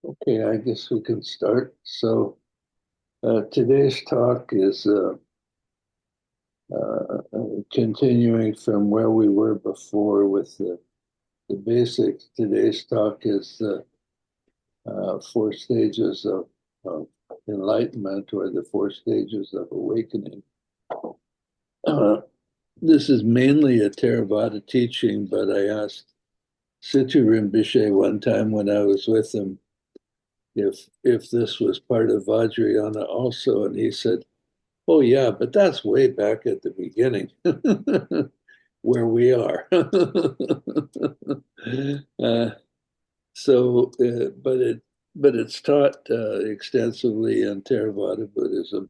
Okay, I guess we can start. Today's talk is continuing from where we were before with the basics. Today's talk is the four stages of enlightenment, or the four stages of awakening. Uh, this is mainly a Theravada teaching, but I asked Situ Rinpoche one time when I was with him if this was part of Vajrayana also, and he said, "Oh yeah, but that's way back at the beginning, where we are." uh, but it's taught extensively in Theravada Buddhism.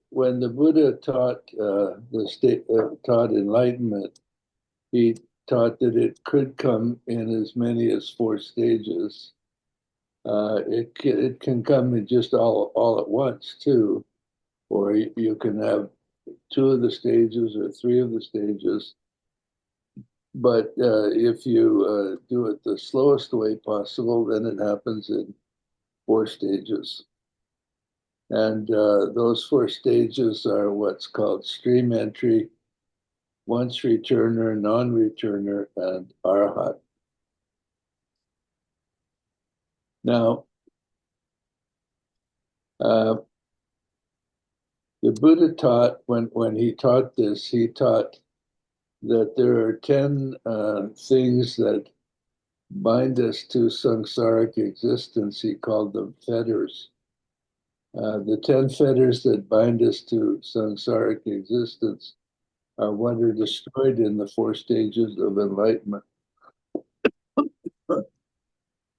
When the Buddha taught enlightenment, he taught that it could come in as many as four stages. It can come in just all at once too, or you can have two of the stages or three of the stages. But if you do it the slowest way possible, then it happens in four stages. And those four stages are what's called stream entry, once returner, non-returner, and arhat. Now, uh, the Buddha taught, when he taught this, he taught that there are 10 things that bind us to samsaric existence. He called them fetters. The 10 fetters that bind us to samsaric existence are what are destroyed in the four stages of enlightenment.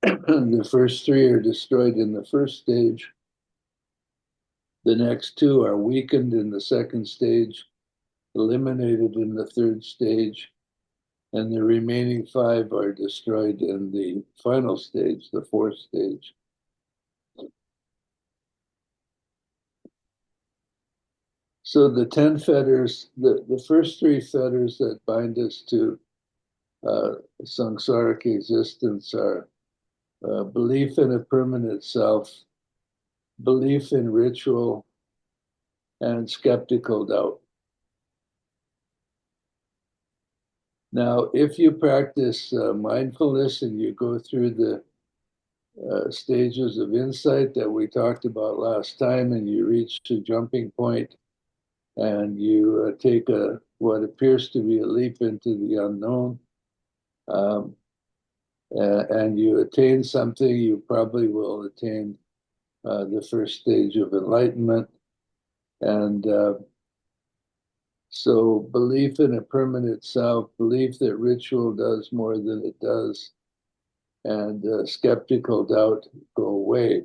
The first three are destroyed in the first stage. The next two are weakened in the second stage, eliminated in the third stage, and the remaining five are destroyed in the final stage, the fourth stage. So the 10 fetters, the first three fetters that bind us to samsaric existence are belief in a permanent self, belief in ritual, and skeptical doubt. Now, if you practice mindfulness and you go through the stages of insight that we talked about last time, and you reach a jumping point, and you take what appears to be a leap into the unknown, um, and you attain something, you probably will attain the first stage of enlightenment. And so, belief in a permanent self, belief that ritual does more than it does, and skeptical doubt go away.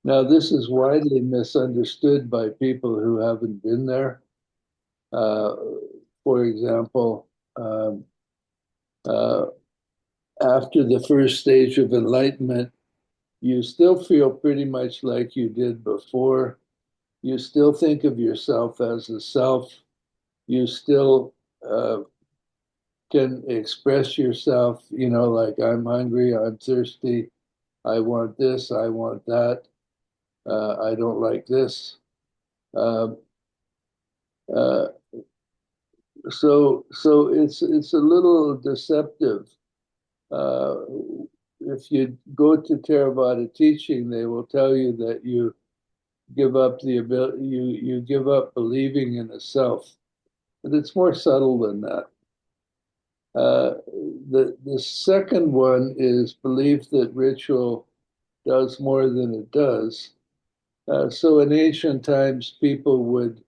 Now, this is widely misunderstood by people who haven't been there. Uh, for example, uh, after the first stage of enlightenment, you still feel pretty much like you did before. You still think of yourself as a self. You still can express yourself, like I'm hungry, I'm thirsty, I want this, I want that, I don't like this. Uh, uh, so it's a little deceptive. Uh, if you go to Theravada teaching, they will tell you that you give up the ability, you give up believing in a self, but it's more subtle than that. Uh, the second one is belief that ritual does more than it does. So in ancient times, people would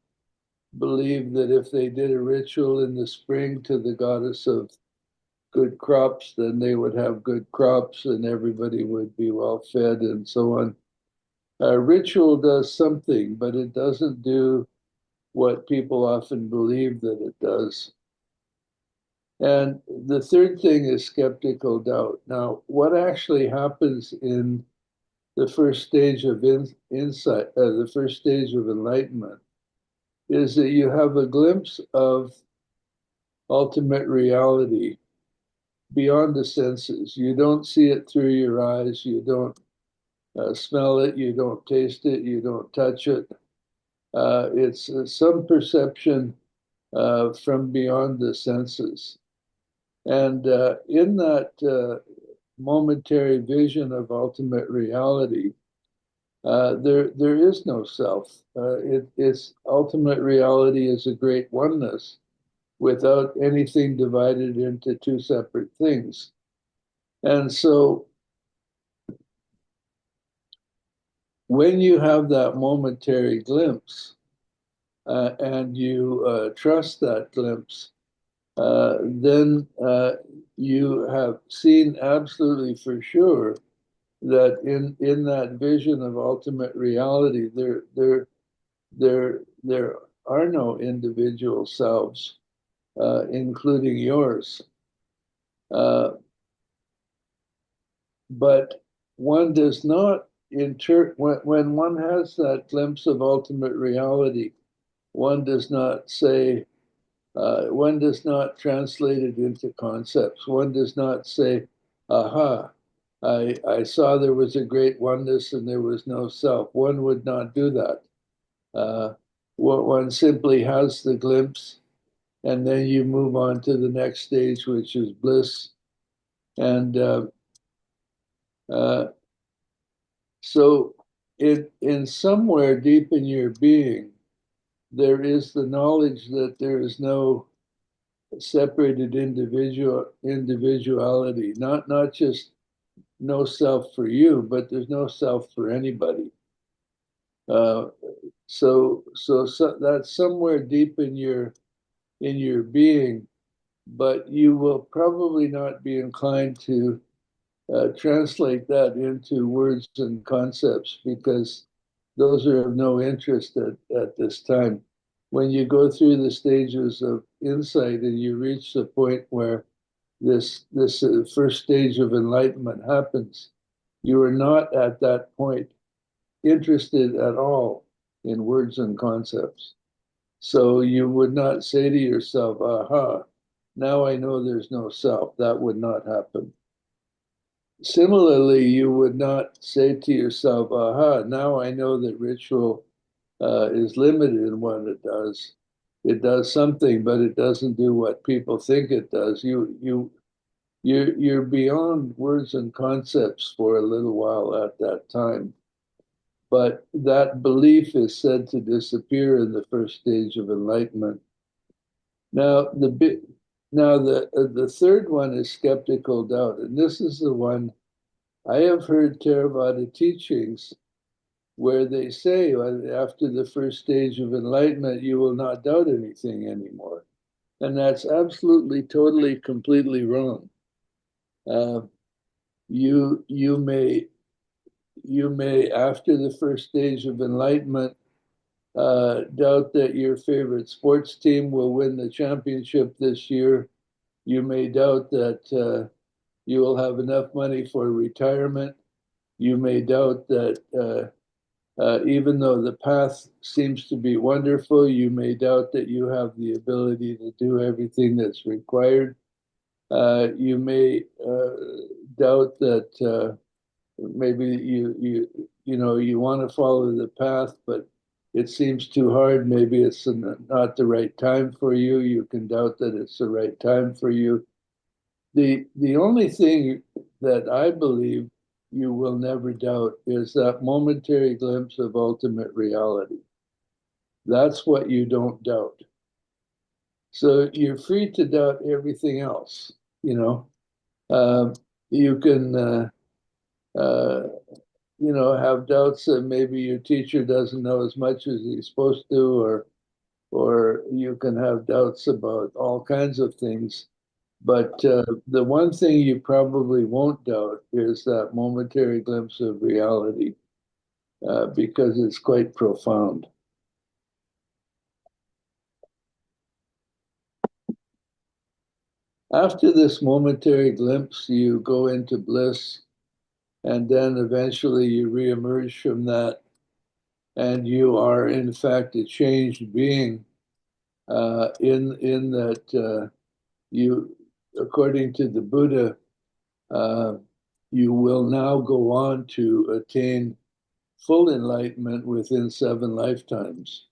believe that if they did a ritual in the spring to the goddess of good crops, then they would have good crops and everybody would be well fed and so on. Ritual does something, but it doesn't do what people often believe that it does. And the third thing is skeptical doubt. Now, what actually happens in the first stage of insight, the first stage of enlightenment, is that you have a glimpse of ultimate reality. beyond the senses. You don't see it through your eyes. You don't smell it. You don't taste it. You don't touch it. It's some perception from beyond the senses. And in that momentary vision of ultimate reality, there is no self. It's ultimate reality is a great oneness without anything divided into two separate things. And so when you have that momentary glimpse and you trust that glimpse, then you have seen absolutely for sure that in that vision of ultimate reality, there are no individual selves, including yours. But one does not when one has that glimpse of ultimate reality, one does not say, one does not translate it into concepts. One does not say, aha, I saw there was a great oneness and there was no self. One would not do that. Uh, one simply has the glimpse, and then you move on to the next stage, which is bliss. And uh, so, in somewhere deep in your being, there is the knowledge that there is no separated individuality, not just no self for you, but there's no self for anybody. Uh, so that's somewhere deep in your being, but you will probably not be inclined to translate that into words and concepts because those are of no interest at this time. When you go through the stages of insight and you reach the point where this first stage of enlightenment happens, you are not at that point interested at all in words and concepts. So you would not say to yourself, aha, now I know there's no self. That would not happen. Similarly, you would not say to yourself, aha, now I know that ritual is limited in what it does. It does something, but it doesn't do what people think it does. You're beyond words and concepts for a little while at that time. But that belief is said to disappear in the first stage of enlightenment. Now, the third one is skeptical doubt, and this is the one I have heard Theravada teachings where they say after the first stage of enlightenment, you will not doubt anything anymore. And that's absolutely, totally, completely wrong. Uh, you may after the first stage of enlightenment doubt that your favorite sports team will win the championship this year. You may doubt that you will have enough money for retirement. You may doubt that even though the path seems to be wonderful, you may doubt that you have the ability to do everything that's required. You may doubt that maybe you want to follow the path, but it seems too hard. Maybe it's not the right time for you. You can doubt that it's the right time for you. The only thing that I believe you will never doubt is that momentary glimpse of ultimate reality. That's what you don't doubt. So you're free to doubt everything else. You know, you can uh, have doubts that maybe your teacher doesn't know as much as he's supposed to, or you can have doubts about all kinds of things. But the one thing you probably won't doubt is that momentary glimpse of reality, because it's quite profound. After this momentary glimpse, you go into bliss, and then eventually you reemerge from that, and you are in fact a changed being in that you according to the Buddha, you will now go on to attain full enlightenment within 7 lifetimes.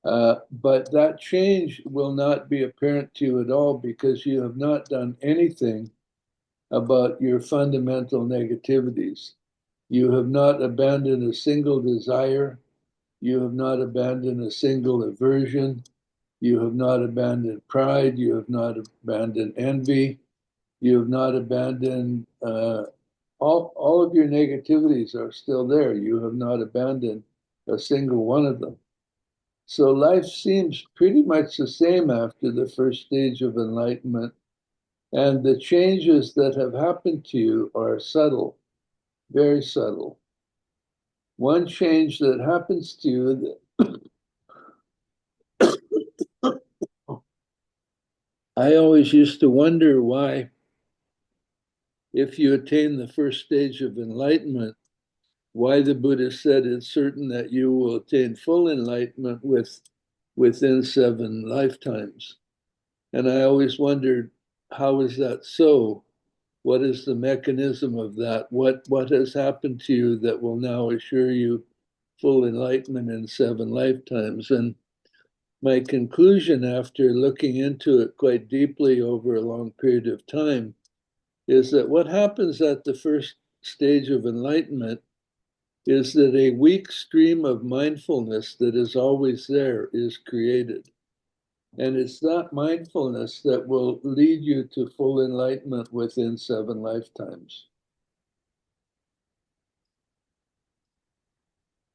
But that change will not be apparent to you at all because you have not done anything about your fundamental negativities. You have not abandoned a single desire. You have not abandoned a single aversion. You have not abandoned pride. You have not abandoned envy. You have not abandoned all of your negativities are still there. You have not abandoned a single one of them. So life seems pretty much the same after the first stage of enlightenment. And the changes that have happened to you are subtle, very subtle. One change that happens to you that I always used to wonder why, if you attain the first stage of enlightenment, why the Buddha said it's certain that you will attain full enlightenment within 7 lifetimes. And I always wondered, how is that so? What is the mechanism of that? What has happened to you that will now assure you full enlightenment in 7 lifetimes? And my conclusion after looking into it quite deeply over a long period of time is that what happens at the first stage of enlightenment is that a weak stream of mindfulness that is always there is created. And it's that mindfulness that will lead you to full enlightenment within 7 lifetimes.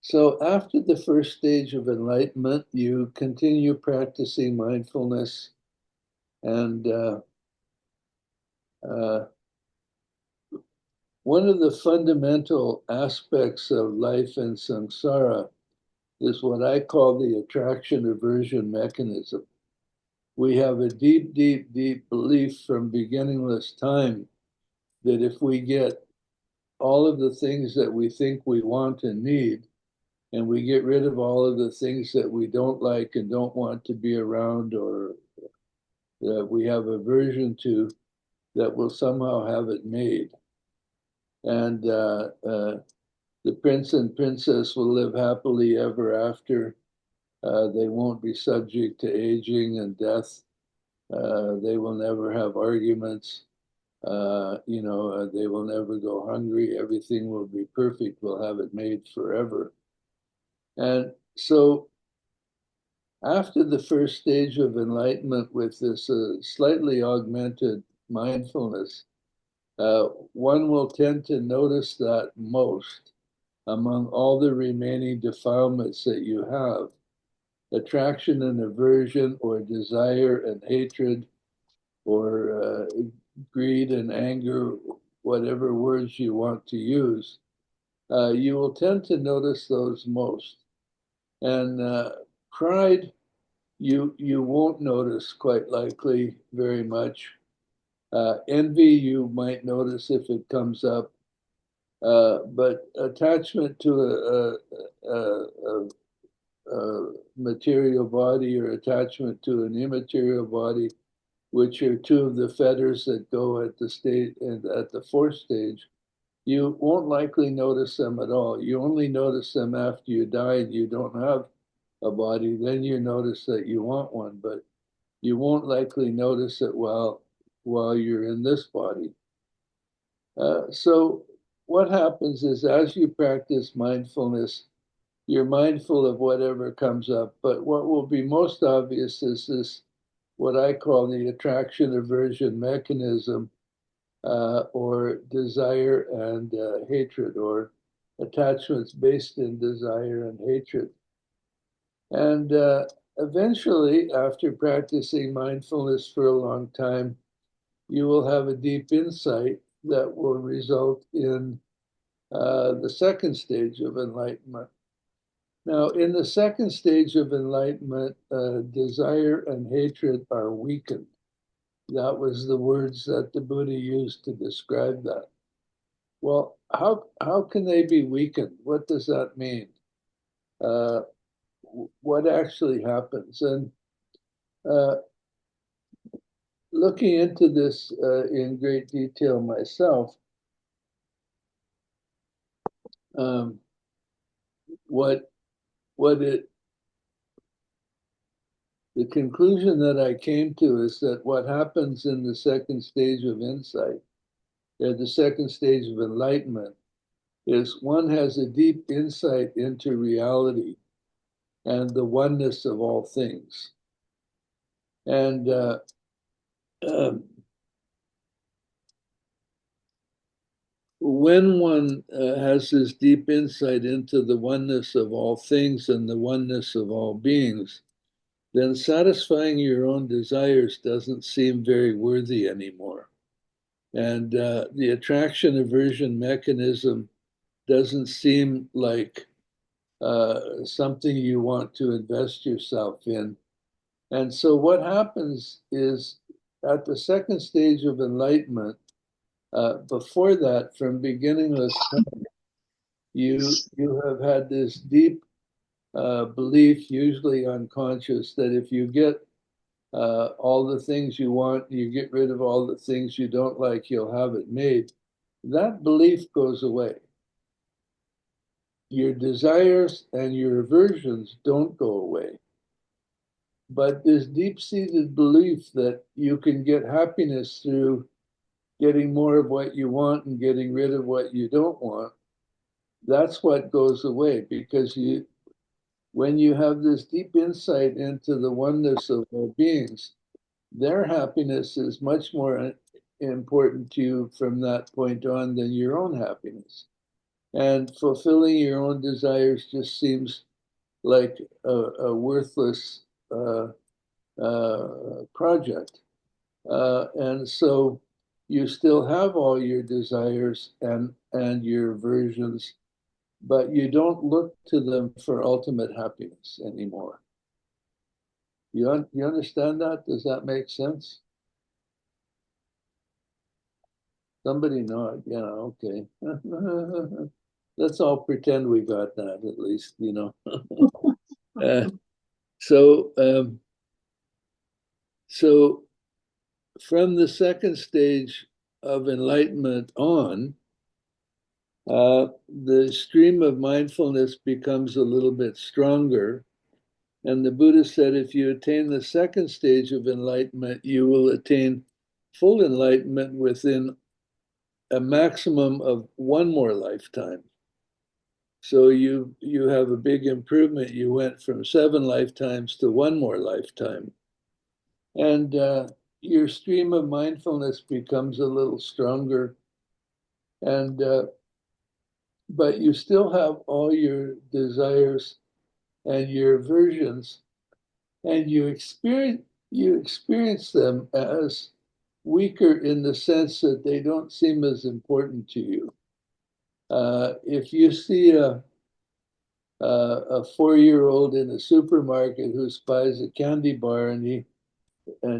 So after the first stage of enlightenment, you continue practicing mindfulness. And one of the fundamental aspects of life in samsara is what I call the attraction aversion mechanism. We have a deep, deep, deep belief from beginningless time that if we get all of the things that we think we want and need, and we get rid of all of the things that we don't like and don't want to be around or that we have aversion to, that we'll somehow have it made. And the prince and princess will live happily ever after. They won't be subject to aging and death. They will never have arguments. They will never go hungry. Everything will be perfect. We'll have it made forever. And so after the first stage of enlightenment with this slightly augmented mindfulness, one will tend to notice that most among all the remaining defilements that you have, attraction and aversion, or desire and hatred, or greed and anger, whatever words you want to use, you will tend to notice those most. And pride, you won't notice quite likely very much. Envy, you might notice if it comes up. But attachment to a material body or attachment to an immaterial body, which are two of the fetters that go at the state and at the 4th stage, you won't likely notice them at all. You only notice them after you die and you don't have a body. Then you notice that you want one, but you won't likely notice it while you're in this body. So what happens is as you practice mindfulness, you're mindful of whatever comes up. But what will be most obvious is this, what I call the attraction aversion mechanism, or desire and hatred, or attachments based in desire and hatred. And eventually, after practicing mindfulness for a long time, you will have a deep insight that will result in the second stage of enlightenment. Now, in the second stage of enlightenment, desire and hatred are weakened. That was the words that the Buddha used to describe that. Well, how can they be weakened? What does that mean? What actually happens? And looking into this in great detail myself, um, what it the conclusion that I came to is that what happens in the second stage of insight, the second stage of enlightenment, is one has a deep insight into reality and the oneness of all things. And um, when one has this deep insight into the oneness of all things and the oneness of all beings, then satisfying your own desires doesn't seem very worthy anymore. And the attraction aversion mechanism doesn't seem like something you want to invest yourself in. And so what happens is at the second stage of enlightenment, before that, from beginningless time, you have had this deep belief, usually unconscious, that if you get all the things you want, you get rid of all the things you don't like, you'll have it made. That belief goes away. Your desires and your aversions don't go away. But this deep-seated belief that you can get happiness through getting more of what you want and getting rid of what you don't want, that's what goes away, because when you have this deep insight into the oneness of all beings, their happiness is much more important to you from that point on than your own happiness. And fulfilling your own desires just seems like a worthless project. And so you still have all your desires and your aversions, but you don't look to them for ultimate happiness anymore. You understand that? Does that make sense? Somebody nod. Yeah, okay. Let's all pretend we got that at least, you know. uh, so, so from the second stage of enlightenment on, the stream of mindfulness becomes a little bit stronger. And the Buddha said, if you attain the second stage of enlightenment, you will attain full enlightenment within a maximum of one more lifetime. So you have a big improvement. You went from 7 lifetimes to one more lifetime. And your stream of mindfulness becomes a little stronger. And but you still have all your desires and your aversions, and you experience them as weaker in the sense that they don't seem as important to you. If you see a 4-year-old in a supermarket who spies a candy bar and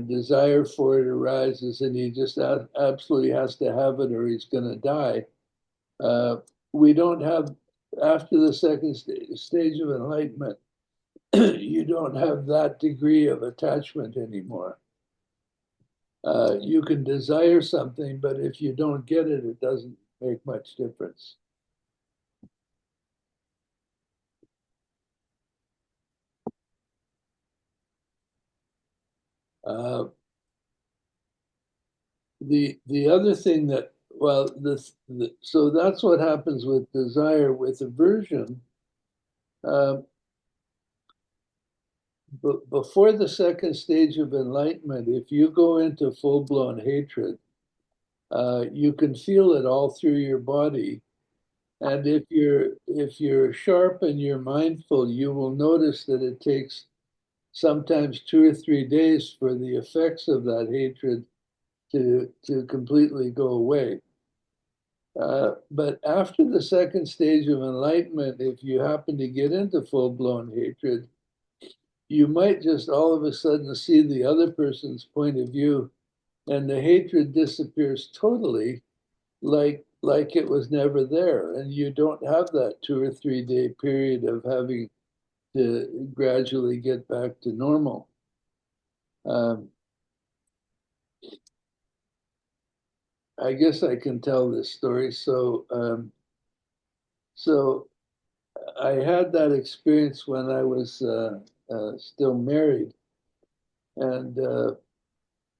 desire for it arises and he just absolutely has to have it or he's going to die. We don't have, after the second stage of enlightenment, you don't have that degree of attachment anymore. You can desire something, but if you don't get it, it doesn't make much difference. Uh, the other thing that, well, so that's what happens with desire. With aversion, uh, before the second stage of enlightenment, if you go into full-blown hatred, you can feel it all through your body. And if you're sharp and you're mindful, you will notice that it takes sometimes 2 or 3 days for the effects of that hatred to completely go away. But after the second stage of enlightenment, if you happen to get into full-blown hatred, you might just all of a sudden see the other person's point of view, and the hatred disappears totally, like it was never there, and you don't have that 2 or 3 day period of having to gradually get back to normal. Um, I guess I can tell this story. So I had that experience when I was still married, and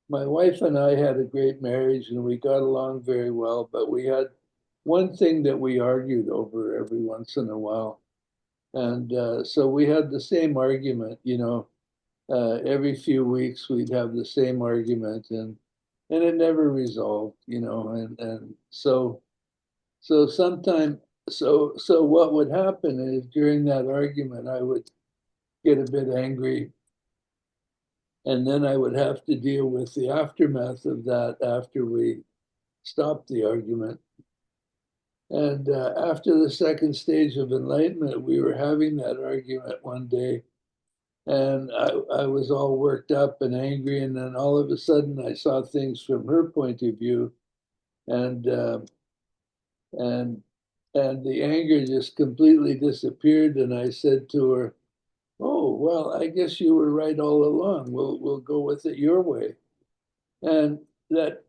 my wife and I had a great marriage, and we got along very well. But we had one thing that we argued over every once in a while, and so we had the same argument. Every few weeks we'd have the same argument, and it never resolved. And so sometime so what would happen is during that argument I would get a bit angry, and then I would have to deal with the aftermath of that after we stopped the argument. And after the second stage of enlightenment, we were having that argument one day, and I was all worked up and angry, and then all of a sudden I saw things from her point of view, and and and the anger just completely disappeared. And I said to her, "Oh, well, I guess you were right all along. We'll go with it your way." And that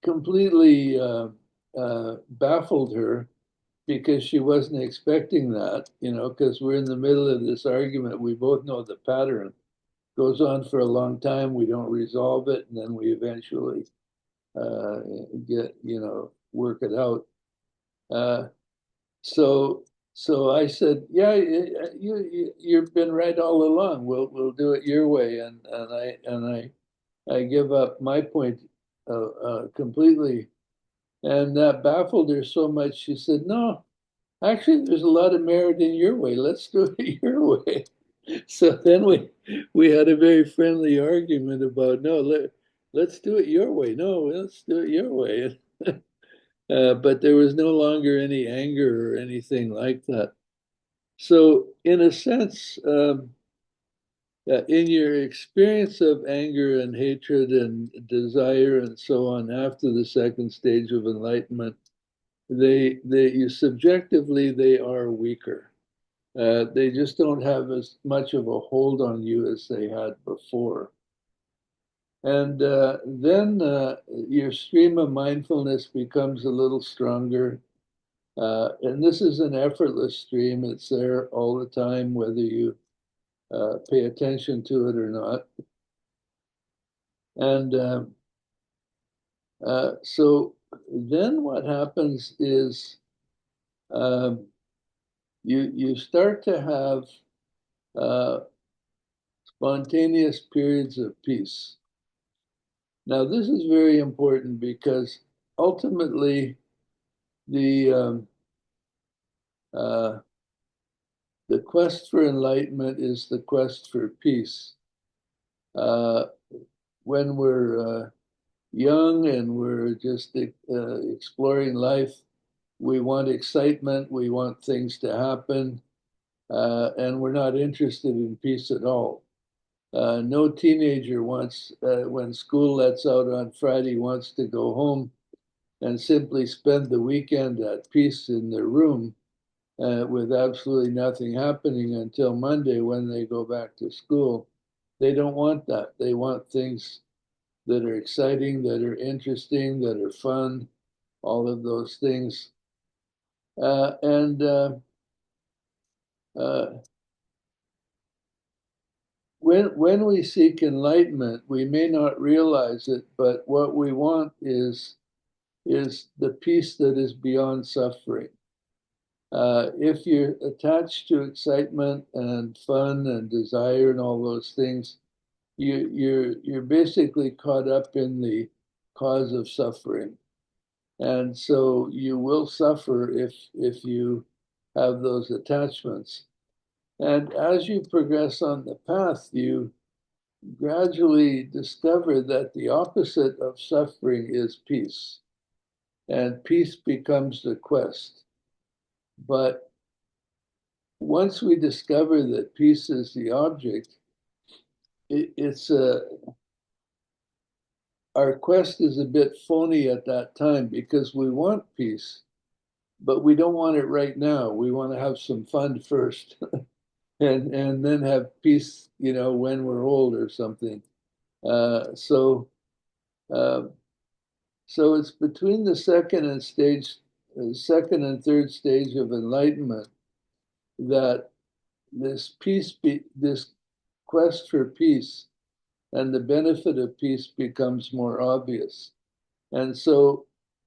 completely baffled her because she wasn't expecting that, because we're in the middle of this argument. We both know the pattern goes on for a long time. We don't resolve it, and then we eventually uh, work it out. Uh, so, so I said, "Yeah, you've been right all along. We'll do it your way." And I give up my point completely. And that baffled her so much. She said, "No, actually, there's a lot of merit in your way. Let's do it your way." So then we had a very friendly argument about, no, let's do it your way. No, let's do it your way. But there was no longer any anger or anything like that. So in a sense, in your experience of anger and hatred and desire and so on after the second stage of enlightenment, you subjectively they are weaker. They just don't have as much of a hold on you as they had before. And then your stream of mindfulness becomes a little stronger. And this is an effortless stream. It's there all the time, whether you pay attention to it or not. And so then what happens is um, you start to have uh, spontaneous periods of peace. Now, this is very important because ultimately the um, uh, the quest for enlightenment is the quest for peace. Uh, when we're young and we're just exploring life, we want excitement, we want things to happen, and we're not interested in peace at all. No teenager wants, when school lets out on Friday, wants to go home and simply spend the weekend at peace in their room with absolutely nothing happening until Monday when they go back to school. They don't want that. They want things that are exciting, that are interesting, that are fun, all of those things. And when we seek enlightenment, we may not realize it, but what we want is the peace that is beyond suffering. If you're attached to excitement and fun and desire and all those things, you're basically caught up in the cause of suffering, and so you will suffer if you have those attachments. And as you progress on the path, you gradually discover that the opposite of suffering is peace, and peace becomes the quest. But once we discover that peace is the object, it's our quest is a bit phony at that time because we want peace, but we don't want it right now. We want to have some fun first, and then have peace, when we're old or something. So uh, So it's between the second and third stage of enlightenment that this quest for peace and the benefit of peace becomes more obvious. And so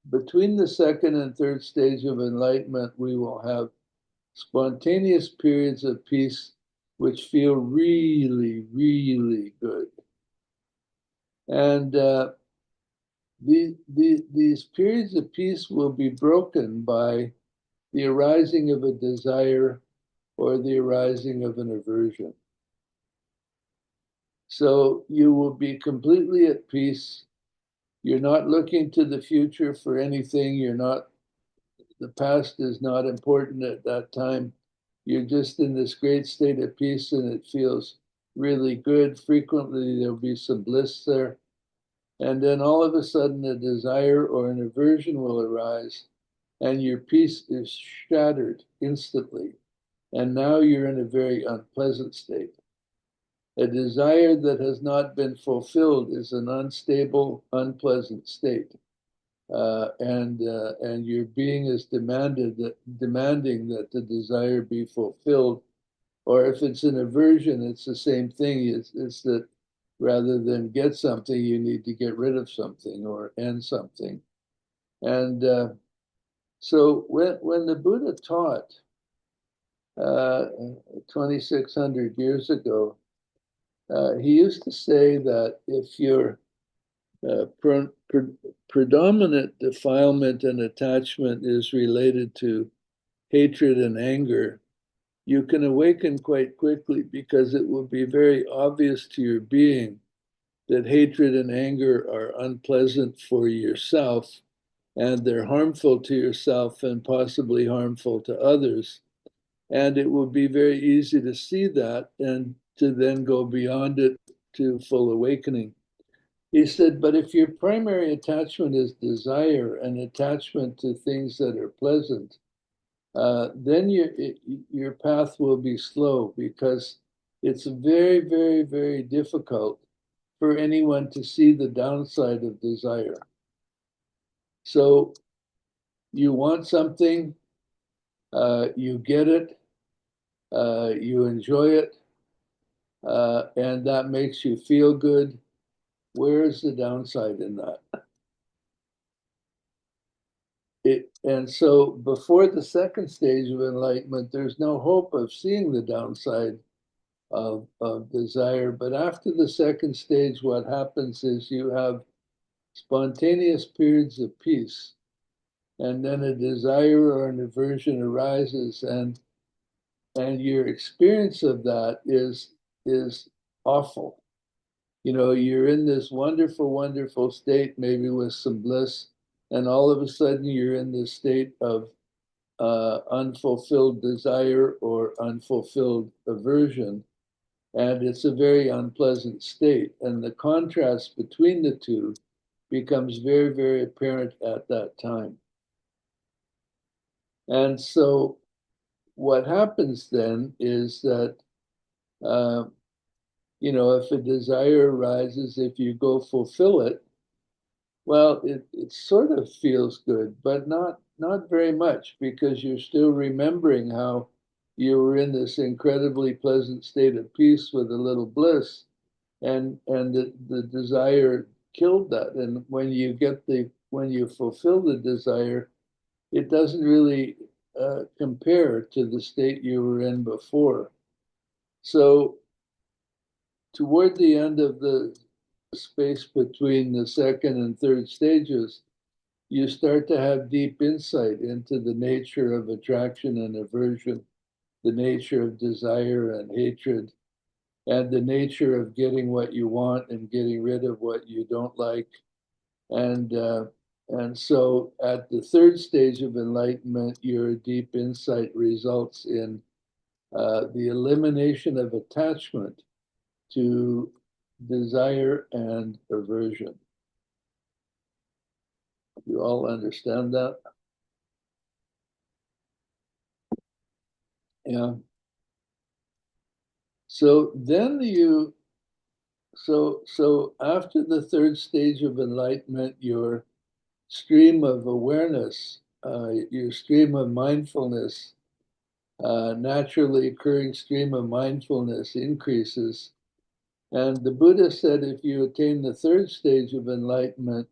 between the second and third stage of enlightenment, we will have spontaneous periods of peace which feel really, really good. And these periods of peace will be broken by the arising of a desire or the arising of an aversion. So you will be completely at peace. You're not looking to the future for anything. The past is not important at that time. You're just in this great state of peace and it feels really good. Frequently, there'll be some bliss there. And then all of a sudden, a desire or an aversion will arise, and your peace is shattered instantly. And now you're in a very unpleasant state. A desire that has not been fulfilled is an unstable, unpleasant state. And your being is demanding that the desire be fulfilled. Or if it's an aversion, it's the same thing. It's that rather than get something, you need to get rid of something or end something. And so when the Buddha taught 2,600 years ago, he used to say that if your predominant defilement and attachment is related to hatred and anger, you can awaken quite quickly because it will be very obvious to your being that hatred and anger are unpleasant for yourself and they're harmful to yourself and possibly harmful to others. And it will be very easy to see that and to then go beyond it to full awakening. He said, but if your primary attachment is desire and attachment to things that are pleasant, then your path will be slow because it's very, very, very difficult for anyone to see the downside of desire. So you want something, you get it, you enjoy it, and that makes you feel good. Where is the downside in that? And so before the second stage of enlightenment, there's no hope of seeing the downside of desire. But after the second stage, what happens is you have spontaneous periods of peace, and then a desire or an aversion arises, and your experience of that is awful. You know, you're in this wonderful, wonderful state, maybe with some bliss, and all of a sudden you're in this state of unfulfilled desire or unfulfilled aversion. And it's a very unpleasant state. And the contrast between the two becomes very, very apparent at that time. And so what happens then is that, if a desire arises, if you go fulfill it, well, it sort of feels good, but not very much because you're still remembering how you were in this incredibly pleasant state of peace with a little bliss, and the desire killed that. And when you fulfill the desire, it doesn't really compare to the state you were in before. So toward the end of the space between the second and third stages, you start to have deep insight into the nature of attraction and aversion, the nature of desire and hatred, and the nature of getting what you want and getting rid of what you don't like. And so at the third stage of enlightenment, your deep insight results in the elimination of attachment to desire and aversion. You all understand that? Yeah. So then so after the third stage of enlightenment, stream of awareness, your stream of mindfulness, naturally occurring stream of mindfulness increases. And the Buddha said if you attain the third stage of enlightenment,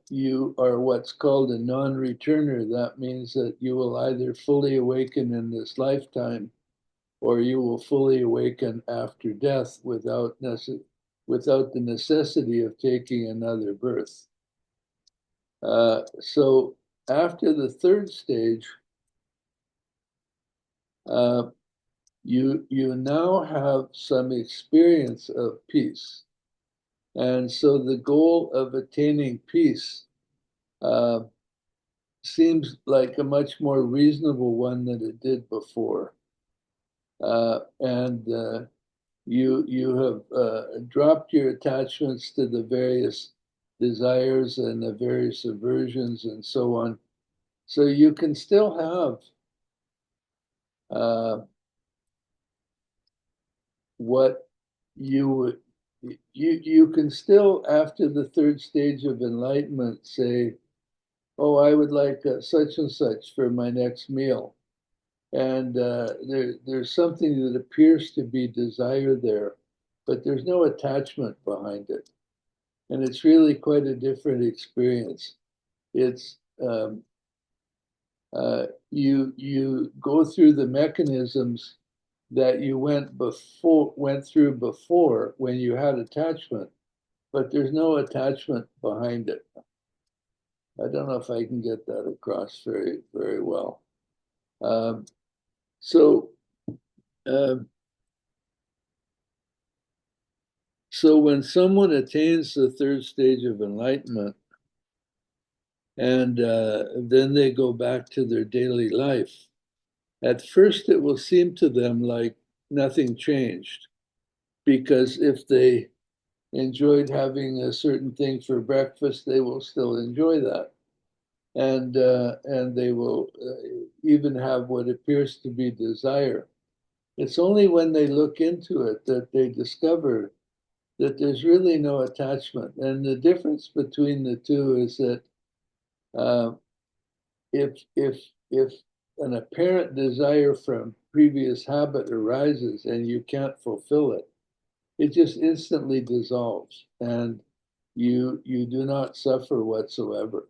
you are what's called a non-returner. That means that you will either fully awaken in this lifetime or you will fully awaken after death without the necessity of taking another birth. So after the third stage, you now have some experience of peace. And so the goal of attaining peace seems like a much more reasonable one than it did before. And you have dropped your attachments to the various desires and the various aversions and so on. So you can still have what you would, you can still, after the third stage of enlightenment, say, oh, I would like such and such for my next meal. And there's something that appears to be desire there, but there's no attachment behind it. And it's really quite a different experience. It's you go through the mechanisms that you went through before when you had attachment, but there's no attachment behind it. I don't know if I can get that across very, very well. So when someone attains the third stage of enlightenment, and then they go back to their daily life, at first it will seem to them like nothing changed, because if they enjoyed having a certain thing for breakfast, they will still enjoy that. And they will even have what appears to be desire. It's only when they look into it that they discover that there's really no attachment. And the difference between the two is that if an apparent desire from previous habit arises and you can't fulfill it, it just instantly dissolves and you do not suffer whatsoever.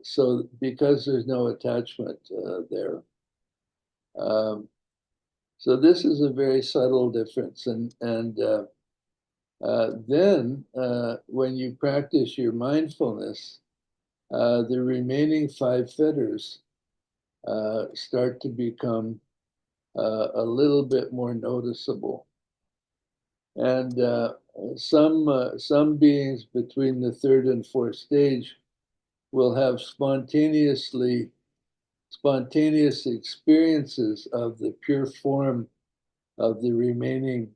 So because there's no attachment there. So this is a very subtle difference. And then when you practice your mindfulness, the remaining five fetters start to become a little bit more noticeable. And some beings between the third and fourth stage will have spontaneous experiences of the pure form of the remaining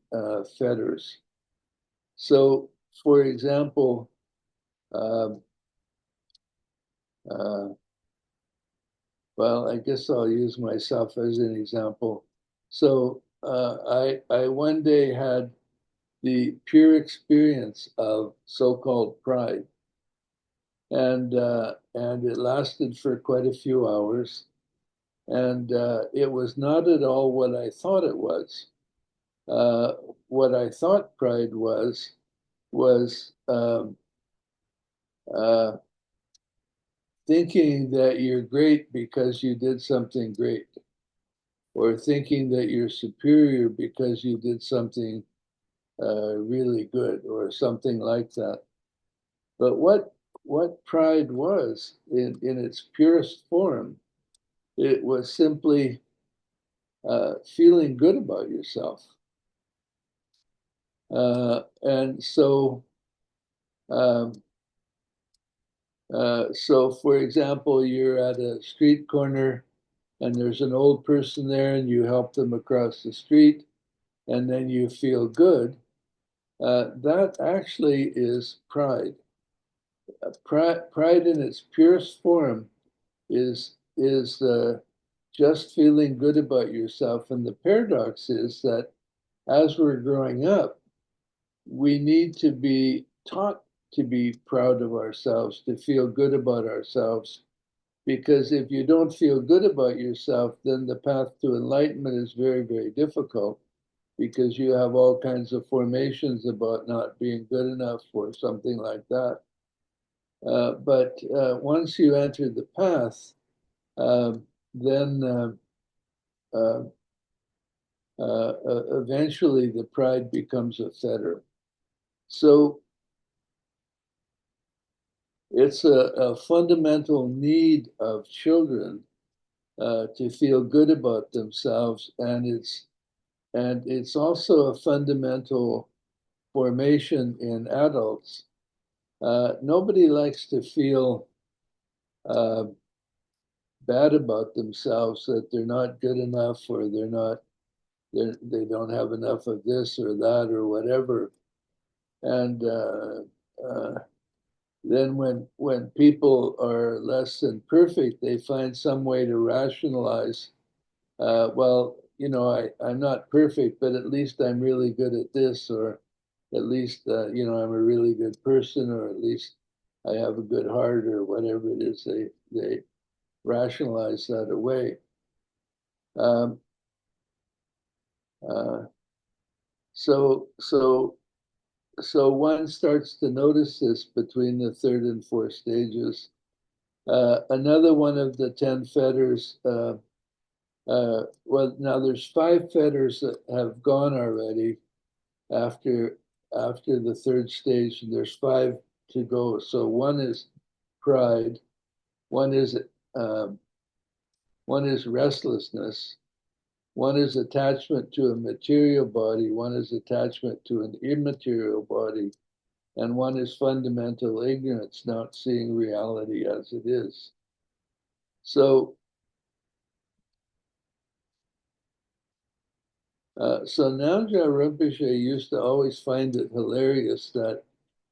fetters. So, for example, well, I guess I'll use myself as an example. So I one day had the pure experience of so-called pride, and it lasted for quite a few hours, and it was not at all what I thought it was. What I thought pride was uh, thinking that you're great because you did something great, or thinking that you're superior because you did something really good, or something like that. But what pride was in its purest form, it was simply feeling good about yourself. And so, um, so for example, you're at a street corner and there's an old person there and you help them across the street and then you feel good. That actually is pride. Pride in its purest form is just feeling good about yourself. And the paradox is that as we're growing up, we need to be taught to be proud of ourselves, to feel good about ourselves. Because if you don't feel good about yourself, then the path to enlightenment is very, very difficult because you have all kinds of formations about not being good enough or something like that. But once you enter the path, then uh, eventually the pride becomes a fetter. So it's a fundamental need of children to feel good about themselves, and it's also a fundamental formation in adults. Nobody likes to feel uh, bad about themselves, that they're not good enough, or they don't have enough of this or that or whatever. And uh, then when people are less than perfect, they find some way to rationalize. Well, I'm not perfect, but at least I'm really good at this, or at least I'm a really good person, or at least I have a good heart, or whatever it is. They rationalize that away. Um, uh, so so so one starts to notice this between the third and fourth stages. Another one of the 10 fetters. Well, now there's 5 fetters that have gone already after after the third stage, and there's 5 to go. So one is pride, one is um, one is restlessness, one is attachment to a material body, one is attachment to an immaterial body, and one is fundamental ignorance, not seeing reality as it is. So, so Namdak Rinpoche used to always find it hilarious that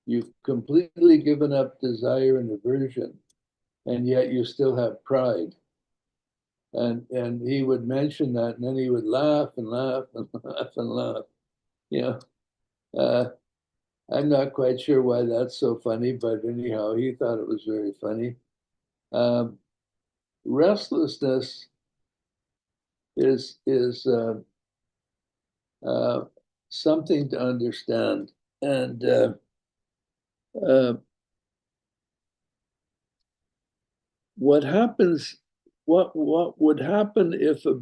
you've completely given up desire and aversion, and yet you still have pride. And he would mention that, and then he would laugh and laugh and laugh and laugh. You know, uh, I'm not quite sure why that's so funny, but anyhow, he thought it was very funny. Um, Restlessness is uh, something to understand, and uh, what happens, what would happen if a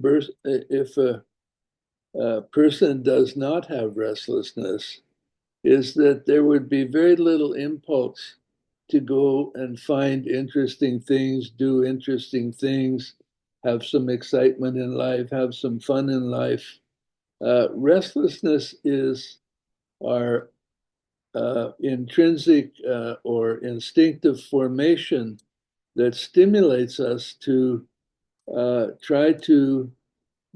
person does not have restlessness, is that there would be very little impulse to go and find interesting things, do interesting things, have some excitement in life, have some fun in life. Restlessness is our intrinsic or instinctive formation that stimulates us to try to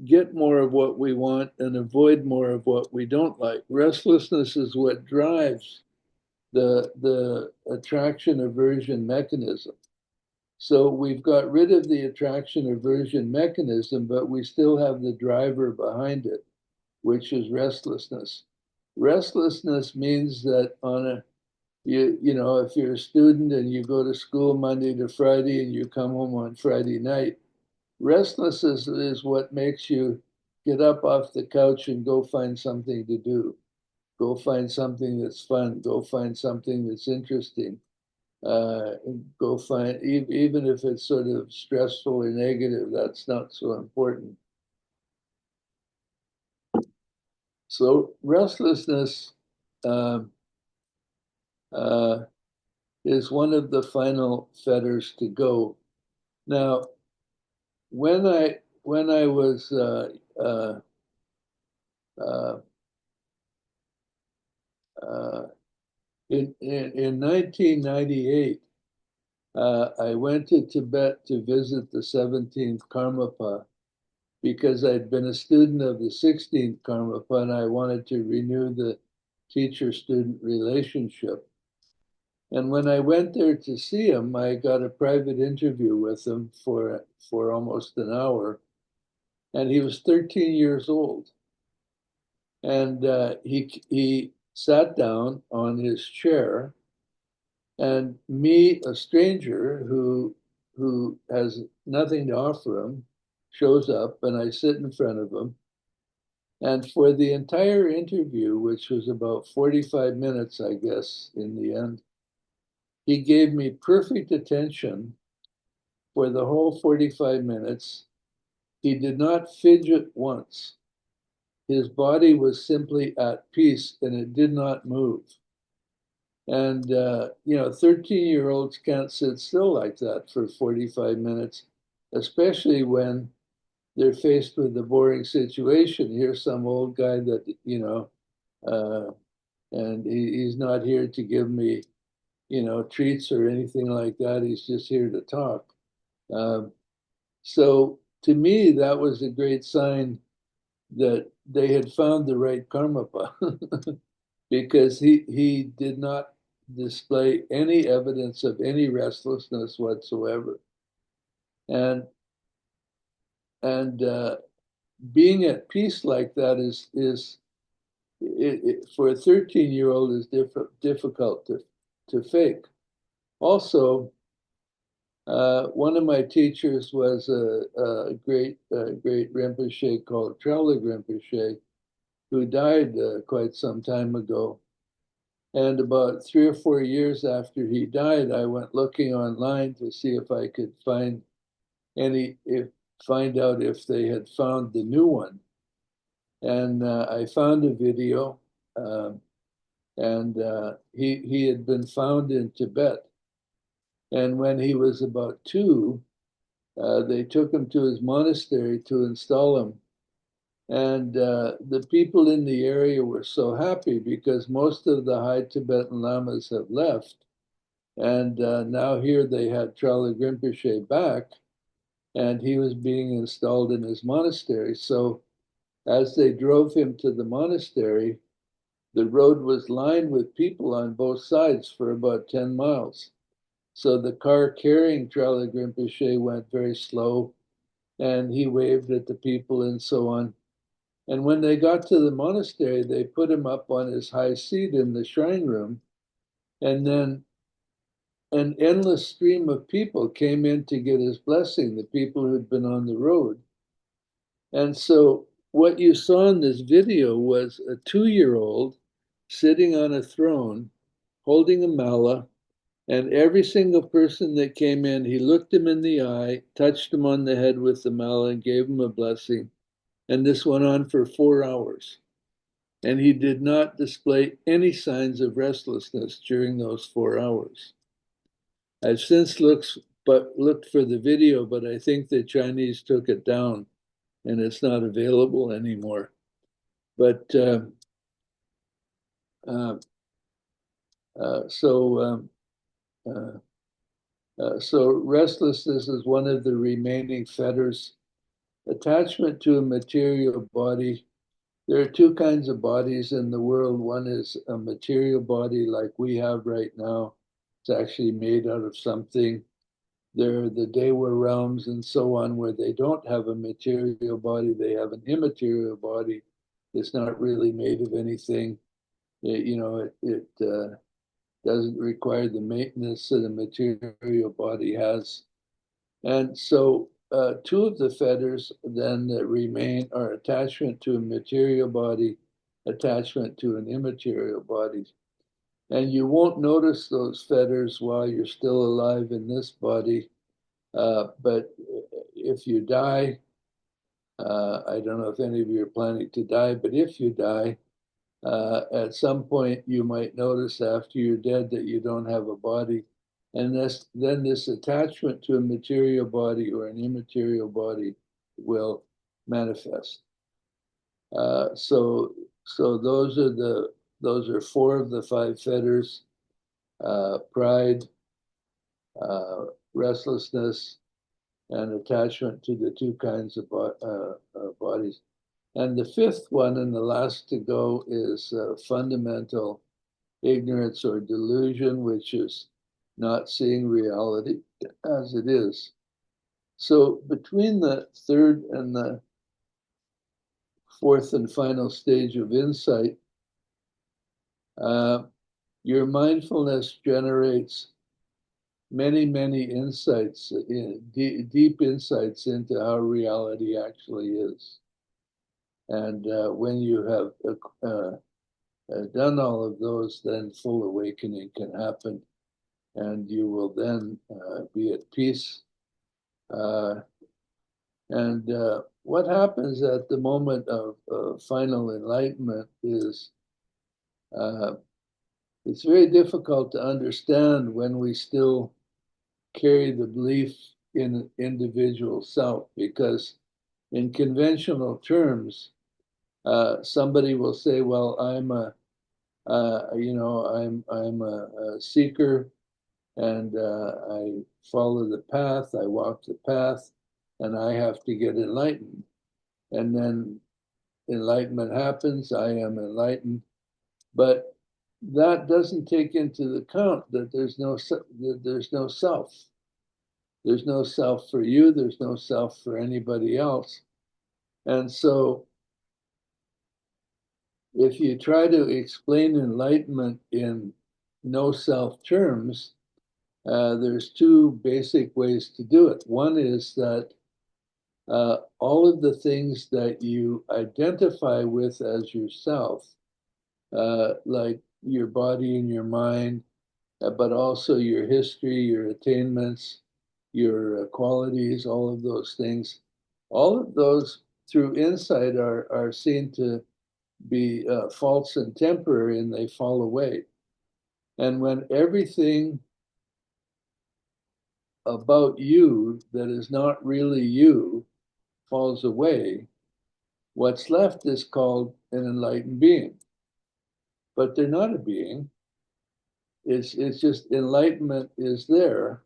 get more of what we want and avoid more of what we don't like. Restlessness is what drives the attraction aversion mechanism. So we've got rid of the attraction aversion mechanism, but we still have the driver behind it, which is restlessness. Restlessness means that if you're a student and you go to school Monday to Friday and you come home on Friday night, restlessness is what makes you get up off the couch and go find something to do. Go find something that's fun. Go find something that's interesting. Uh, Go find, even if it's sort of stressful or negative, that's not so important. So restlessness um, uh, is one of the final fetters to go. Now, when I was uh, uh, in 1998, I went to Tibet to visit the 17th Karmapa because I'd been a student of the 16th Karmapa and I wanted to renew the teacher-student relationship. And when I went there to see him, I got a private interview with him for almost an hour, and he was 13 years old. And he sat down on his chair And me, a stranger who has nothing to offer him, shows up, and I sit in front of him. And for the entire interview, which was about 45 minutes, I guess, in the end, he gave me perfect attention for the whole 45 minutes. He did not fidget once. His body was simply at peace and it did not move. And, 13-year-olds can't sit still like that for 45 minutes, especially when they're faced with a boring situation. Here's some old guy that, uh, and he's not here to give me, treats or anything like that. He's just here to talk. Um, so to me, that was a great sign that they had found the right Karmapa because he did not display any evidence of any restlessness whatsoever. And and being at peace like that is for a 13-year-old is difficult to fake. Also, one of my teachers was a great Rinpoche called Traulig Rinpoche, who died quite some time ago. And about 3 or 4 years after he died, I went looking online to see if I could find out if they had found the new one. And I found a video, and he had been found in Tibet. And when he was about 2, they took him to his monastery to install him. And the people in the area were so happy because most of the high Tibetan Lamas have left. And now here they had Traulig Rinpoche back, and he was being installed in his monastery. So as they drove him to the monastery, the road was lined with people on both sides for about 10 miles. So the car carrying Traulig Rinpoche went very slow, and he waved at the people and so on. And when they got to the monastery, they put him up on his high seat in the shrine room. And then an endless stream of people came in to get his blessing, the people who'd been on the road. And so what you saw in this video was a 2-year-old sitting on a throne, holding a mala, and every single person that came in, he looked him in the eye, touched him on the head with the mala, and gave him a blessing. And this went on for 4 hours. And he did not display any signs of restlessness during those 4 hours. I've since looked for the video, but I think the Chinese took it down and it's not available anymore. But uh, so restlessness is one of the remaining fetters. Attachment to a material body. There are 2 kinds of bodies in the world. One is a material body like we have right now. It's actually made out of something. There are the Dewa realms and so on where they don't have a material body. They have an immaterial body. It's not really made of anything. It doesn't require the maintenance that a material body has. And so 2 of the fetters then that remain are attachment to a material body, attachment to an immaterial body. And you won't notice those fetters while you're still alive in this body. But if you die, I don't know if any of you are planning to die, but if you die, at some point you might notice after you're dead that you don't have a body. And then this attachment to a material body or an immaterial body will manifest. So those are 4 of the 5 fetters: pride, restlessness, and attachment to the 2 kinds of bodies. And the 5th one and the last to go is fundamental ignorance or delusion, which is not seeing reality as it is. So between the 3rd and the 4th and final stage of insight, your mindfulness generates many, many insights, deep insights into how reality actually is. And when you have done all of those, then full awakening can happen, and you will then be at peace. And what happens at the moment of final enlightenment is uh, it's very difficult to understand when we still carry the belief in individual self, because in conventional terms, somebody will say, "Well, I'm a, I'm a seeker, and I follow the path, I walk the path, and I have to get enlightened." And then enlightenment happens, I am enlightened. But that doesn't take into account that there's no self. There's no self for you, there's no self for anybody else. And so if you try to explain enlightenment in no self terms, there's two basic ways to do it. One is that all of the things that you identify with as yourself, like your body and your mind, but also your history, your attainments, your qualities, all of those things, all of those through insight are seen to be false and temporary, and they fall away. And when everything about you that is not really you falls away, what's left is called an enlightened being. But they're not a being. It's just enlightenment is there,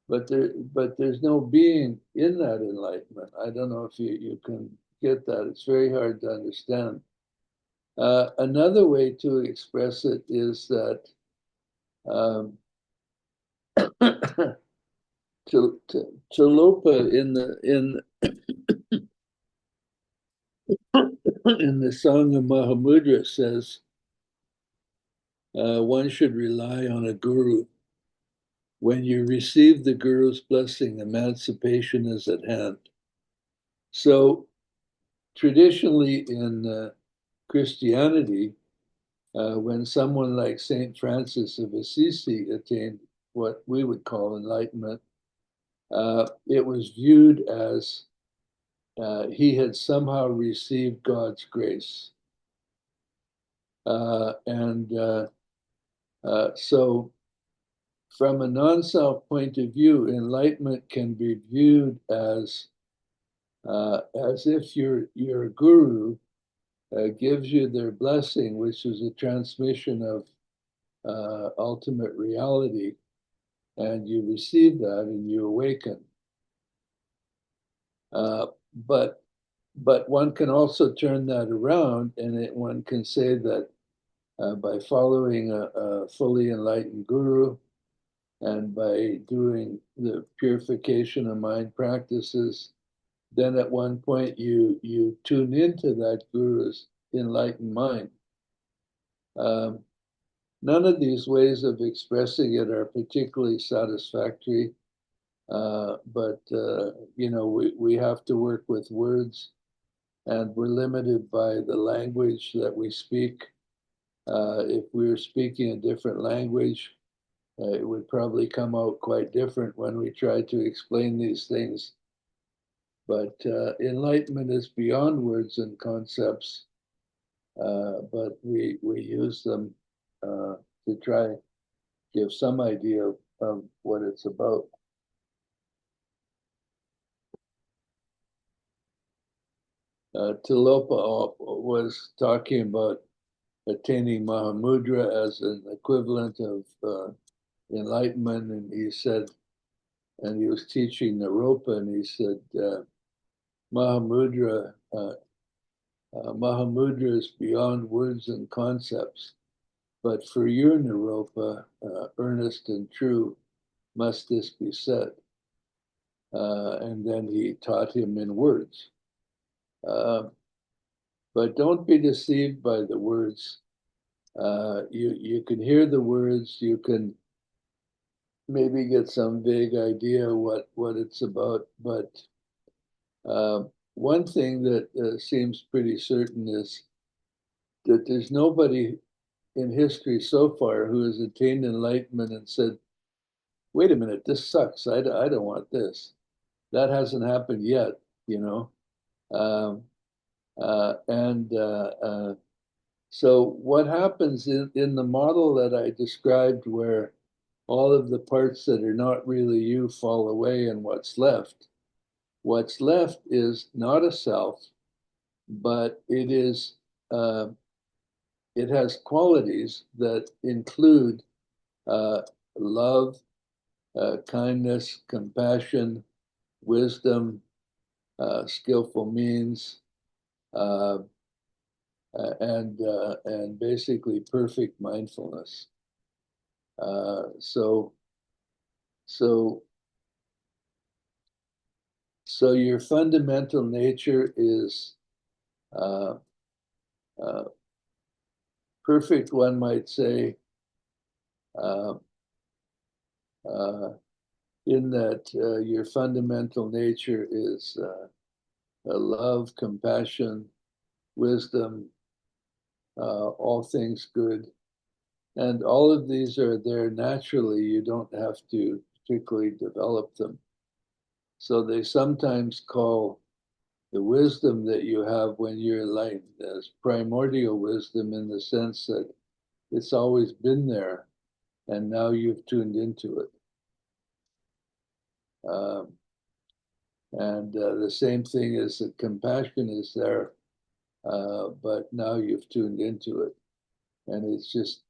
but there's no being in that enlightenment. I don't know if you can get that. It's very hard to understand. Another way to express it is that um, Tsulupa in the Song of Mahamudra says one should rely on a guru. When you receive the guru's blessing, emancipation is at hand. So traditionally in Christianity, when someone like Saint Francis of Assisi attained what we would call enlightenment, it was viewed as he had somehow received God's grace. So from a non-self point of view, enlightenment can be viewed as if your guru gives you their blessing, which is a transmission of ultimate reality, and you receive that and you awaken. Uh, but one can also turn that around, and one can say that by following a fully enlightened guru and by doing the purification of mind practices, then at one point you tune into that guru's enlightened mind. None of these ways of expressing it are particularly satisfactory, but we have to work with words, and we're limited by the language that we speak. If we were speaking a different language, it would probably come out quite different when we try to explain these things. But enlightenment is beyond words and concepts, but we use them to try give some idea of what it's about. Tilopa was talking about attaining Mahamudra as an equivalent of enlightenment, and he said, and he was teaching Naropa, and he said, Mahamudra, Mahamudra is beyond words and concepts, but for your Naropa, earnest and true, must this be said. And then he taught him in words. But don't be deceived by the words. You can hear the words, you can maybe get some vague idea what it's about, but one thing that seems pretty certain is that there's nobody in history so far who has attained enlightenment and said, wait a minute, this sucks. I don't want this. That hasn't happened yet, you know. Um, and So what happens in the model that I described, where all of the parts that are not really you fall away and what's left is not a self, but uh, it has qualities that include uh, love, kindness, compassion, wisdom, skillful means, uh, and basically perfect mindfulness. Uh, so so so your fundamental nature is uh, uh, perfect, one might say, uh, uh, in that your fundamental nature is love, compassion, wisdom, all things good. And all of these are there naturally. You don't have to particularly develop them. So they sometimes call the wisdom that you have when you're enlightened as primordial wisdom, in the sense that it's always been there and now you've tuned into it. Um, and the same thing is that compassion is there, but now you've tuned into it. And it's just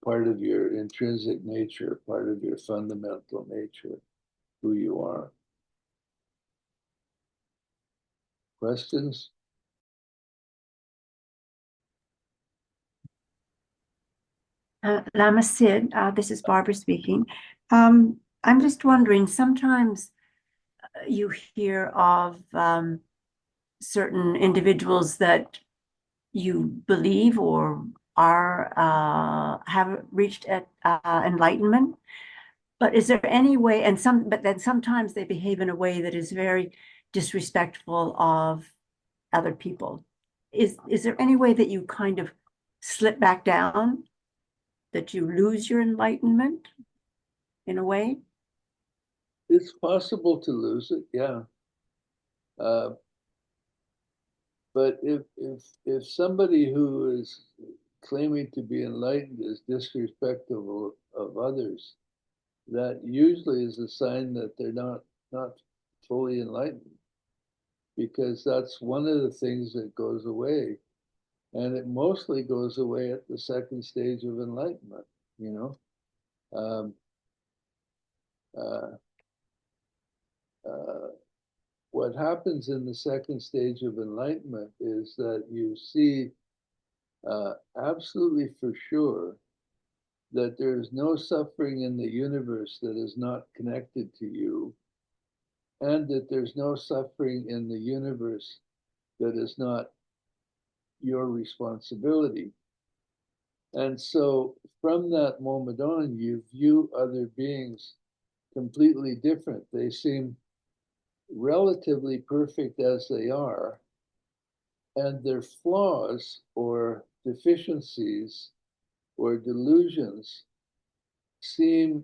part of your intrinsic nature, part of your fundamental nature, who you are. Questions? Lama Sid, this is Barbara speaking. I'm just wondering, sometimes you hear of certain individuals that you believe or are have reached at enlightenment, but is there any way, but then sometimes they behave in a way that is very disrespectful of other people. Is there any way that you kind of slip back down, that you lose your enlightenment in a way? It's possible to lose it, yeah. Uh, but if somebody who is claiming to be enlightened is disrespectful of others, that usually is a sign that they're not fully enlightened, because that's one of the things that goes away, and it mostly goes away at the second stage of enlightenment. You know, um, uh, uh, what happens in the second stage of enlightenment is that you see absolutely for sure that there is no suffering in the universe that is not connected to you, and that there's no suffering in the universe that is not your responsibility. And so from that moment on, you view other beings completely different. They seem relatively perfect as they are, and their flaws or deficiencies or delusions seem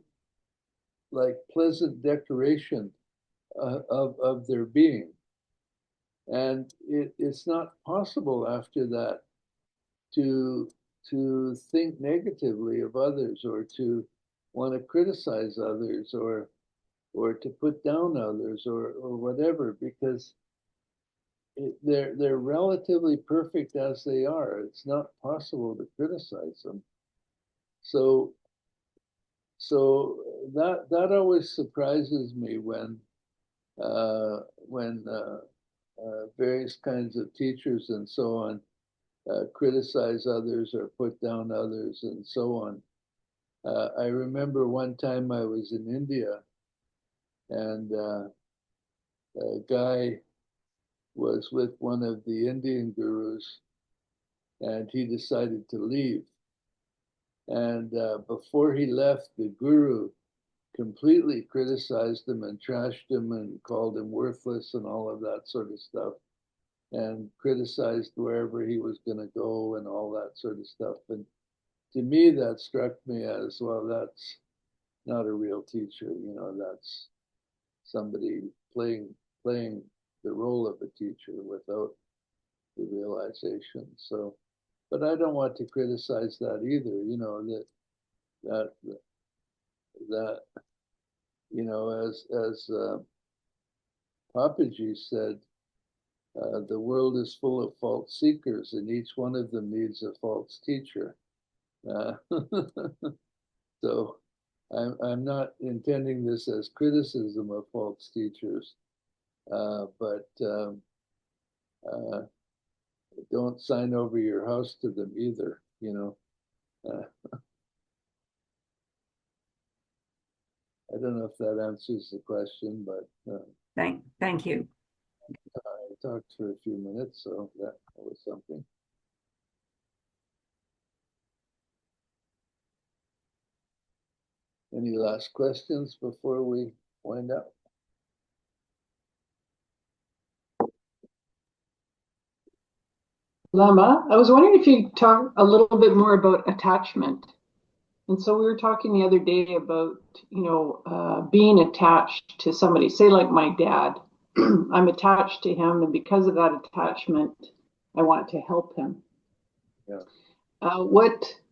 like pleasant decoration of their being. And it's not possible after that to think negatively of others, or to want to criticize others, or to put down others, or whatever, because they're relatively perfect as they are. It's not possible to criticize them. So so that always surprises me when various kinds of teachers and so on criticize others or put down others and so on. I remember one time I was in India, and a guy was with one of the Indian gurus, and he decided to leave. And before he left, the guru completely criticized him and trashed him and called him worthless and all of that sort of stuff, and criticized wherever he was going to go and all that sort of stuff. And to me, that struck me as, well, that's not a real teacher. That's somebody playing the role of a teacher without the realization. So, but I don't want to criticize that either. That that as Papaji said, the world is full of false seekers, and each one of them needs a false teacher. Uh, so I'm not intending this as criticism of false teachers, but uh, don't sign over your house to them either. I don't know if that answers the question, but Thank you. I talked for a few minutes, so that was something. Any last questions before we wind up? Lama, I was wondering if you'd talk a little bit more about attachment. And so we were talking the other day about, being attached to somebody, say like my dad. I'm attached to him, and because of that attachment, I want to help him. Yeah.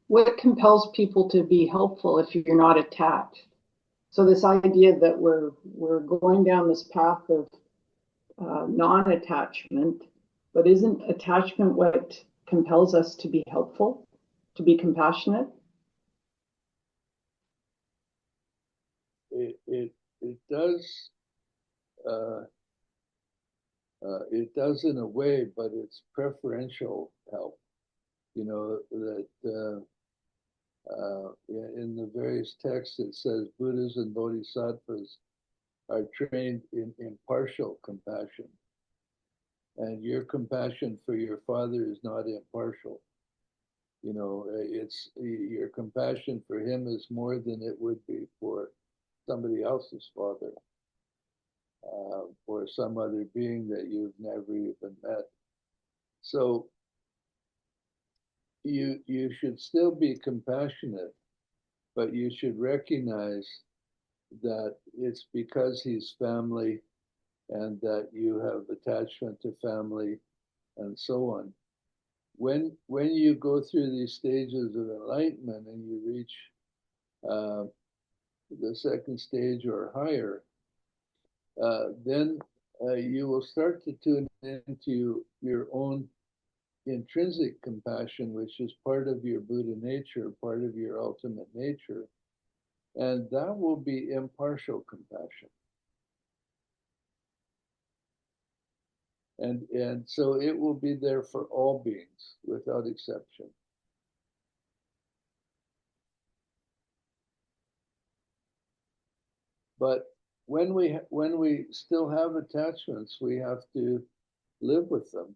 What compels people to be helpful if you're not attached? So this idea that we're going down this path of non-attachment, but isn't attachment what compels us to be helpful, to be compassionate? It does. It does in a way, but it's preferential help. That in the various texts it says Buddhas and Bodhisattvas are trained in impartial compassion, and your compassion for your father is not impartial. It's your compassion for him is more than it would be for somebody else's father, or some other being that you've never even met. So you should still be compassionate, but you should recognize that it's because he's family and that you have attachment to family and so on. When you go through these stages of enlightenment and you reach the second stage or higher, then you will start to tune into your own intrinsic compassion, which is part of your Buddha nature, part of your ultimate nature, and that will be impartial compassion. And so it will be there for all beings without exception. But when we still have attachments, we have to live with them.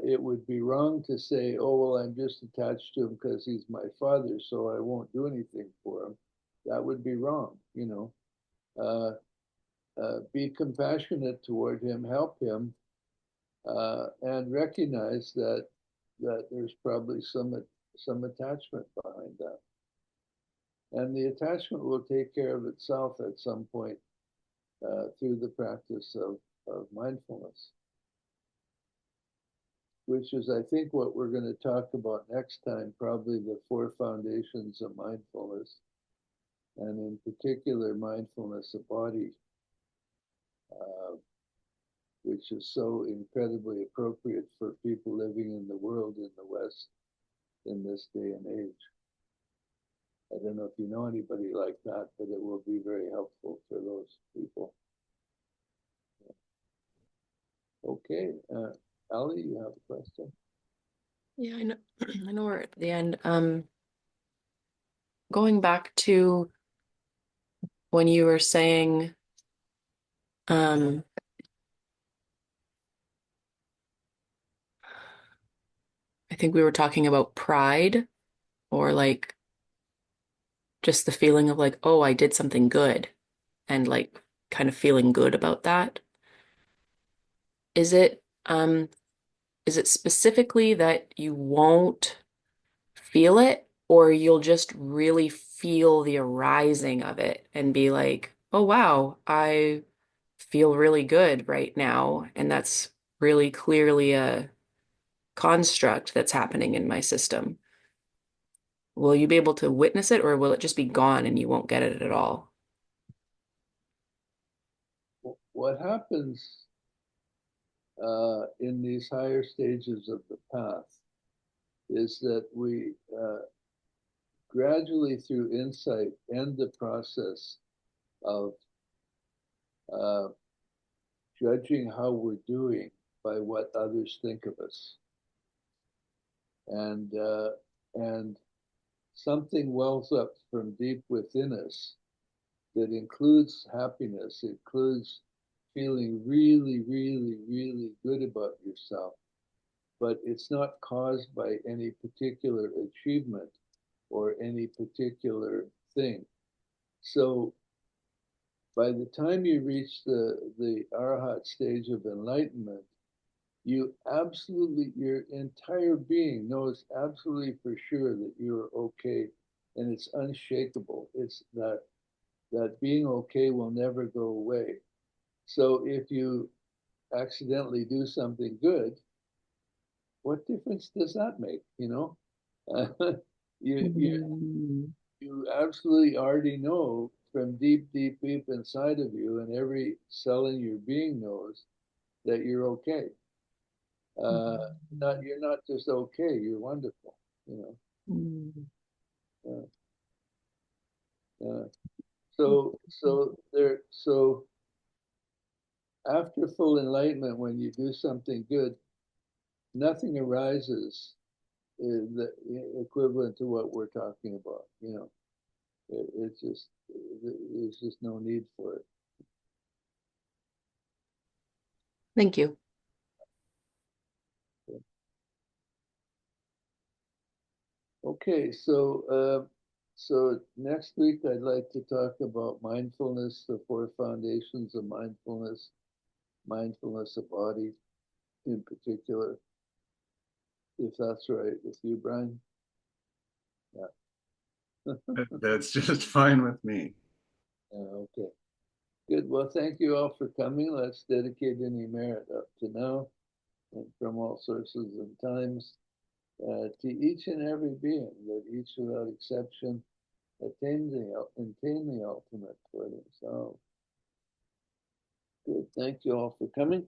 It would be wrong to say, oh, well, I'm just attached to him because he's my father, so I won't do anything for him. That would be wrong. Be compassionate toward him, help him, and recognize that there's probably some attachment behind that. And the attachment will take care of itself at some point through the practice of mindfulness, which is, I think, what we're going to talk about next time, probably the 4 foundations of mindfulness, and in particular, mindfulness of body, which is so incredibly appropriate for people living in the world in the West in this day and age. I don't know if you know anybody like that, but it will be very helpful for those people. Okay, Ali, you have a question? Yeah, I know. I know we're at the end. Going back to when you were saying, I think we were talking about pride or like just the feeling of like, oh, I did something good and like kind of feeling good about that. Is it is it specifically that you won't feel it, or you'll just really feel the arising of it and be like, oh wow, I feel really good right now, and that's really clearly a construct that's happening in my system. Will you be able to witness it, or will it just be gone and you won't get it at all? What happens in these higher stages of the path is that we gradually, through insight, end the process of uh, judging how we're doing by what others think of us. And something wells up from deep within us that includes happiness, includes feeling really, really, really good about yourself. But it's not caused by any particular achievement or any particular thing. So by the time you reach the Arhat stage of enlightenment, you absolutely, your entire being knows absolutely for sure that you're okay, and it's unshakable. It's that being okay will never go away. So if you accidentally do something good, what difference does that make? You know, Mm. you absolutely already know from deep, deep, deep inside of you, and every cell in your being knows that you're okay. Uh, you're not just okay, you're wonderful. You know. Mm. Uh, uh, so after full enlightenment, when you do something good, nothing arises the equivalent to what we're talking about. You know, it's just there's just no need for it. Thank you. Okay, so next week I'd like to talk about mindfulness, the four foundations of mindfulness, mindfulness of body in particular, if that's right with you, Brian. Yeah. That's just fine with me. Okay. Good. Well, thank you all for coming. Let's dedicate any merit up to now and from all sources and times to each and every being, that each without exception attain the ultimate for themselves. Good. Thank you all for coming.